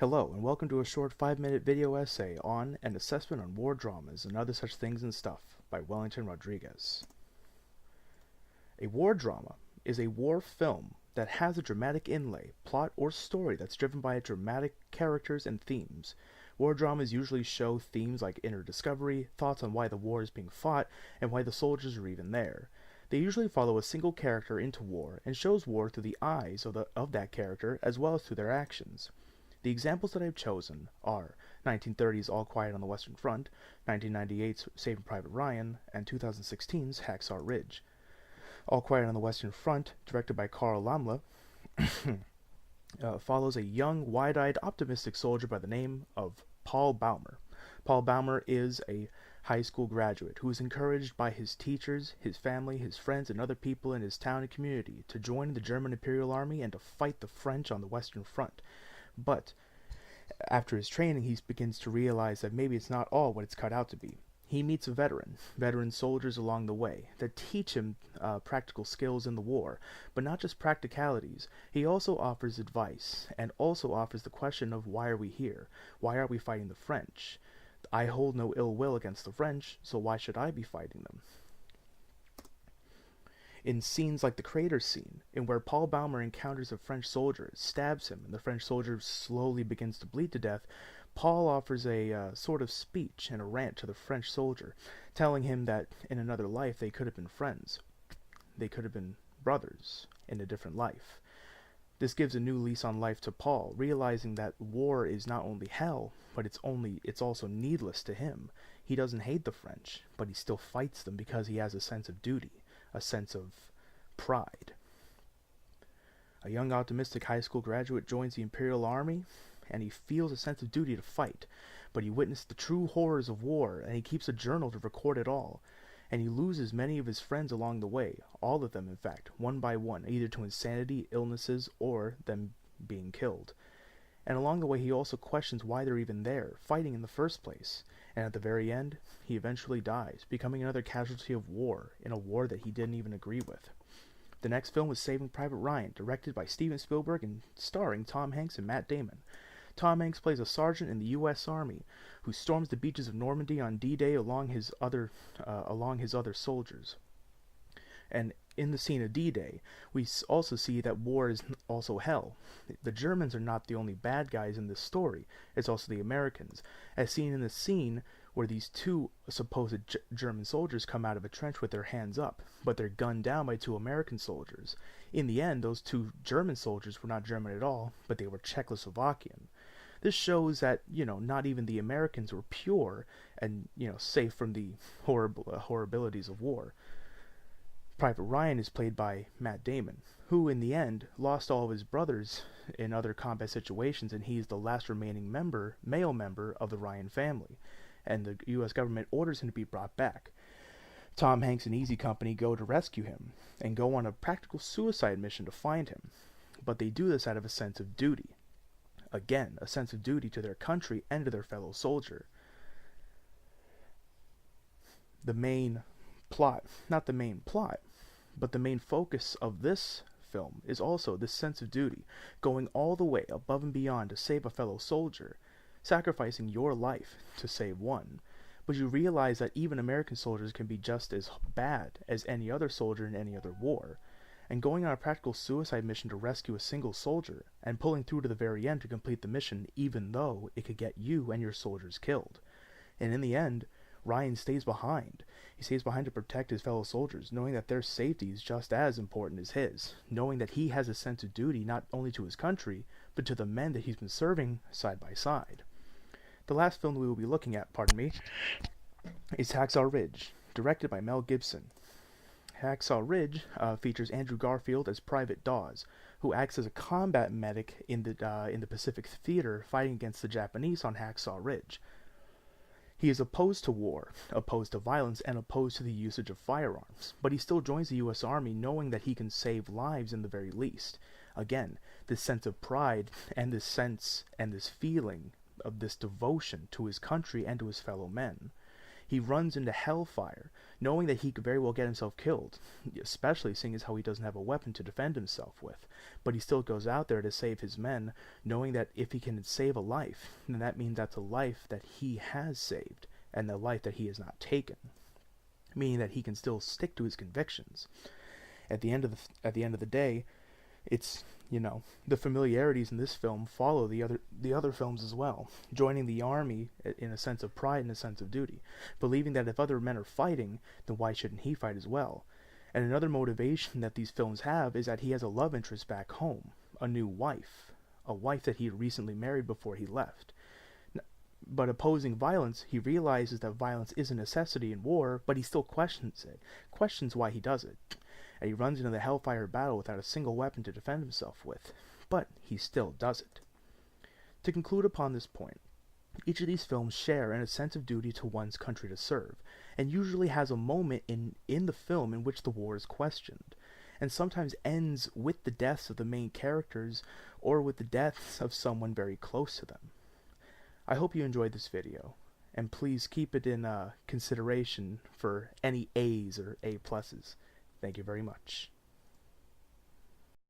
Hello, and welcome to a short 5-minute video essay on an assessment on war dramas and other such things and stuff by Wellington Rodriguez. A war drama is a war film that has a dramatic inlay, plot, or story that's driven by dramatic characters and themes. War dramas usually show themes like inner discovery, thoughts on why the war is being fought, and why the soldiers are even there. They usually follow a single character into war and shows war through the eyes of that character as well as through their actions. The examples that I've chosen are 1930's All Quiet on the Western Front, 1998's Saving Private Ryan, and 2016's Hacksaw Ridge. All Quiet on the Western Front, directed by Carl Laemmle, follows a young, wide-eyed, optimistic soldier by the name of Paul Baumer. Paul Baumer is a high school graduate who is encouraged by his teachers, his family, his friends, and other people in his town and community to join the German Imperial Army and to fight the French on the Western Front. But after his training, he begins to realize that maybe it's not all what it's cut out to be. He meets veteran soldiers along the way that teach him practical skills in the war, but not just practicalities. He also offers advice and also offers the question of why are we here? Why are we fighting the French? I hold no ill will against the French, so why should I be fighting them? In scenes like the crater scene, in where Paul Baumer encounters a French soldier, stabs him, and the French soldier slowly begins to bleed to death, Paul offers a sort of speech and a rant to the French soldier, telling him that in another life they could have been friends. They could have been brothers in a different life. This gives a new lease on life to Paul, realizing that war is not only hell, but it's also needless to him. He doesn't hate the French, but he still fights them because he has a sense of duty, a sense of pride. A young optimistic high school graduate joins the Imperial Army, and he feels a sense of duty to fight, but he witnessed the true horrors of war, and he keeps a journal to record it all. And he loses many of his friends along the way, all of them in fact, one by one, either to insanity, illnesses, or them being killed. And along the way he also questions why they're even there, fighting in the first place. And at the very end, he eventually dies, becoming another casualty of war, in a war that he didn't even agree with. The next film was Saving Private Ryan, directed by Steven Spielberg and starring Tom Hanks and Matt Damon. Tom Hanks plays a sergeant in the U.S. Army who storms the beaches of Normandy on D-Day along his other soldiers. And in the scene of D-Day, we also see that war is also hell. The Germans are not the only bad guys in this story, it's also the Americans, as seen in the scene where these two supposed German soldiers come out of a trench with their hands up, but they're gunned down by two American soldiers. In the end, those two German soldiers were not German at all, but they were Czechoslovakian. This shows that, not even the Americans were pure and, safe from the horribilities of war. Private Ryan is played by Matt Damon, who in the end lost all of his brothers in other combat situations, and he's the last remaining male member of the Ryan family, and the U.S. government orders him to be brought back. Tom Hanks and Easy Company go to rescue him, and go on a practical suicide mission to find him, but they do this out of a sense of duty. Again, a sense of duty to their country and to their fellow soldier. The main plot, not the main plot, but the main focus of this film is also this sense of duty, going all the way above and beyond to save a fellow soldier, sacrificing your life to save one. But you realize that even American soldiers can be just as bad as any other soldier in any other war. And going on a practical suicide mission to rescue a single soldier, and pulling through to the very end to complete the mission even though it could get you and your soldiers killed. And in the end, Ryan stays behind. He stays behind to protect his fellow soldiers, knowing that their safety is just as important as his, knowing that he has a sense of duty not only to his country, but to the men that he's been serving side by side. The last film we will be looking at, is Hacksaw Ridge, directed by Mel Gibson. Hacksaw Ridge features Andrew Garfield as Private Dawes, who acts as a combat medic in the Pacific Theater fighting against the Japanese on Hacksaw Ridge. He is opposed to war, opposed to violence, and opposed to the usage of firearms, but he still joins the U.S. Army knowing that he can save lives in the very least. Again, this sense of pride and this sense and this feeling of this devotion to his country and to his fellow men. He runs into hellfire, knowing that he could very well get himself killed, especially seeing as how he doesn't have a weapon to defend himself with. But he still goes out there to save his men, knowing that if he can save a life, then that means that's a life that he has saved, and a life that he has not taken, meaning that he can still stick to his convictions. At the end of the day, it's, the familiarities in this film follow the other films as well. Joining the army in a sense of pride and a sense of duty, believing that if other men are fighting, then why shouldn't he fight as well? And another motivation that these films have is that he has a love interest back home, a new wife, a wife that he had recently married before he left. But opposing violence, he realizes that violence is a necessity in war, but he still questions it, questions why he does it. And he runs into the hellfire battle without a single weapon to defend himself with, but he still does it. To conclude upon this point, each of these films share in a sense of duty to one's country to serve, and usually has a moment in the film in which the war is questioned, and sometimes ends with the deaths of the main characters, or with the deaths of someone very close to them. I hope you enjoyed this video, and please keep it in consideration for any A's or A+. Thank you very much.